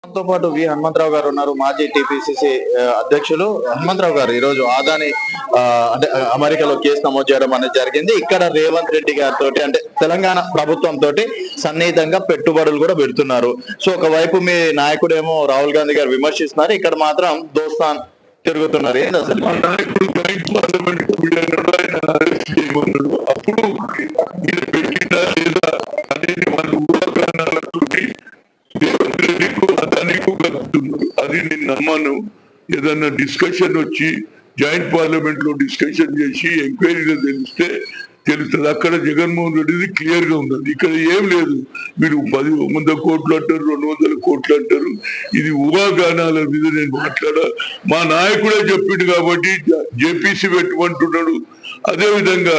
మనతో పాటు వి హనుమంతరావు గారు ఉన్నారు, మాజీ టిపిసిసి అధ్యక్షులు. హనుమంతరావు గారు, ఈ రోజు ఆదాని అంటే అమెరికాలో కేసు నమోదు చేయడం అనేది జరిగింది. ఇక్కడ రేవంత్ రెడ్డి గారితో అంటే తెలంగాణ ప్రభుత్వంతో సన్నిహితంగా పెట్టుబడులు కూడా పెడుతున్నారు. సో ఒకవైపు మీ నాయకుడేమో రాహుల్ గాంధీ గారు విమర్శిస్తున్నారు, ఇక్కడ మాత్రం దోస్తాన్ తిరుగుతున్నారు. ఏంటి అసలు? అది నేను నమ్మాను. ఏదన్నా డిస్కషన్ వచ్చి జాయింట్ పార్లమెంట్ లో డిస్కషన్ చేసి ఎంక్వైరీలో తెలిస్తే తెలుస్తుంది. అక్కడ జగన్మోహన్ రెడ్డిది క్లియర్ గా ఉన్నది. ఇక్కడ ఏం లేదు. మీరు 100 కోట్లు అంటారు, 200 కోట్లు అంటారు. ఇది ఊహాగానాల మీద నేను మాట్లాడా. మా నాయకుడే చెప్పిండు కాబట్టి జేపీసీ పెట్టమంటున్నాడు. అదే విధంగా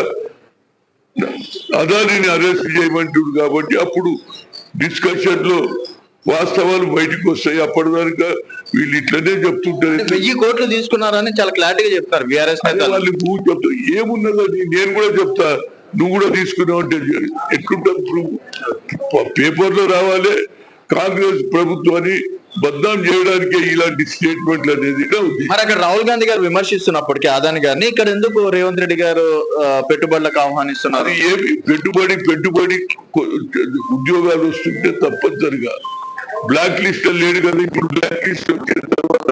అదానిని అరెస్ట్ చేయమంటుడు కాబట్టి అప్పుడు డిస్కషన్ లో వాస్తవాలు బయటకు వస్తాయి. అప్పటిదాకా వీళ్ళు ఇట్లనే చెప్తుంటారు. 1000 కోట్లు తీసుకున్నారని చాలా క్లారిటీగా చెప్తారు బీఆర్ఎస్ వాళ్ళు చెప్తా. ఏమున్నదని నేను కూడా చెప్తా. నువ్వు కూడా తీసుకున్నావు అంటే ఎట్లుంటారు? పేపర్ లో రావాలి. కాంగ్రెస్ ప్రభుత్వాన్ని బద్నాం చేయడానికి ఇలాంటి స్టేట్మెంట్లు అనేది ఉంది. మరి అక్కడ రాహుల్ గాంధీ గారు విమర్శిస్తున్నప్పటికీ అదాని గారిని ఇక్కడ ఎందుకు రేవంత్ రెడ్డి గారు పెట్టుబడులకు ఆహ్వానిస్తున్నారు? ఏమి పెట్టుబడి ఉద్యోగాలు వస్తుంటే తప్పనిసరిగా బ్లాక్ లిస్ట్ లేడు కదా. ఇప్పుడు బ్లాక్ లిస్ట్ వచ్చిన తర్వాత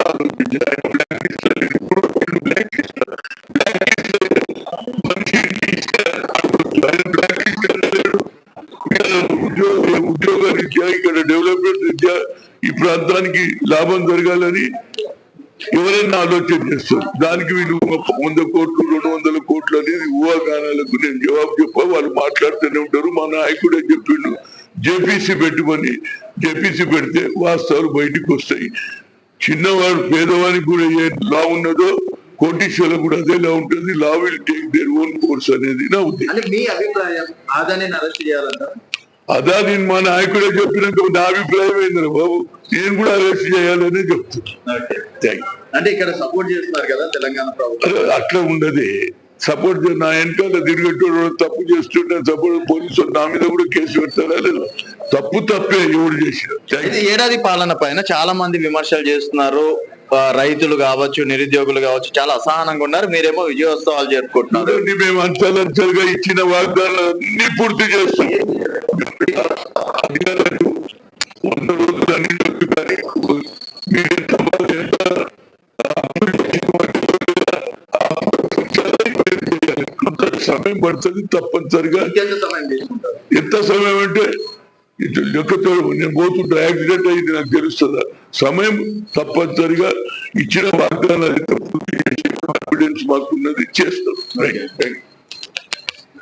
బ్లాక్ లిస్ట్ ఉద్యోగ రీత్యా ఇక్కడ డెవలప్మెంట్ రీత్యా ఈ ప్రాంతానికి లాభం జరగాలని ఎవరైనా ఆలోచన చేస్తారు. దానికి వీళ్ళు 100 కోట్లు 200 కోట్లు అనేది ఊహాగానాలకు నేను జవాబు చెప్పా. వాళ్ళు మాట్లాడుతూనే ఉంటారు. మా నాయకుడే చెప్పిండు జేపీసీ పెట్టుమని. జేపీసీ పెడితే వాస్తవాలు బయటకు వస్తాయి. చిన్నవాడు పేదవానికి కూడా ఏ లా ఉన్నదో కోటీశ్వరులకు కూడా అదే లా ఉంటుంది. Law will take their own course అనేది నా ఉద్దేశం. మీ అభిప్రాయం అదానిని అరెస్ట్ చేయాలంటారు? అదాని మా నాయకుడే చెప్పినాక నా అభిప్రాయం ఏంటంటే బాబు నేను కూడా అరెస్ట్ చేయాలని చెప్తున్నా. అంటే ఇక్కడ సపోర్ట్ చేస్తున్నారు కదా తెలంగాణ ప్రభుత్వం. అట్లా ఉండదు. సపోర్ట్ నా వెనకాల తిరిగేటోడు తప్పు చేస్తుంటే సపోర్ట్ పోలీసులు నా మీద కూడా కేసు పెడతారా? లేదు. తప్పే ఎవరు చేసిన. ఏడాది పాలన పైన చాలా మంది విమర్శలు చేస్తున్నారు. రైతులు కావచ్చు, నిరుద్యోగులు కావచ్చు, చాలా అసహనంగా ఉన్నారు. మీరేమో విజయోత్సవాలు జరుపుకుంటున్నారు. మేము అంచెలంచెలుగా ఇచ్చిన వాగ్దానాలన్నీ పూర్తి చేస్తాం. అధికారులకు 100 రోజులు అన్ని కానీ సమయం పడుతుంది తప్పనిసరిగా. ఎంత సమయం అంటే లెక్కతో నేను పోతుంటా యాక్సిడెంట్ అయింది నాకు తెలుస్తుందా? సమయం తప్పనిసరిగా ఇచ్చిన వాగ్దానాలు పూర్తి చేసే కాన్ఫిడెన్స్ మాకున్నది చేస్తాం.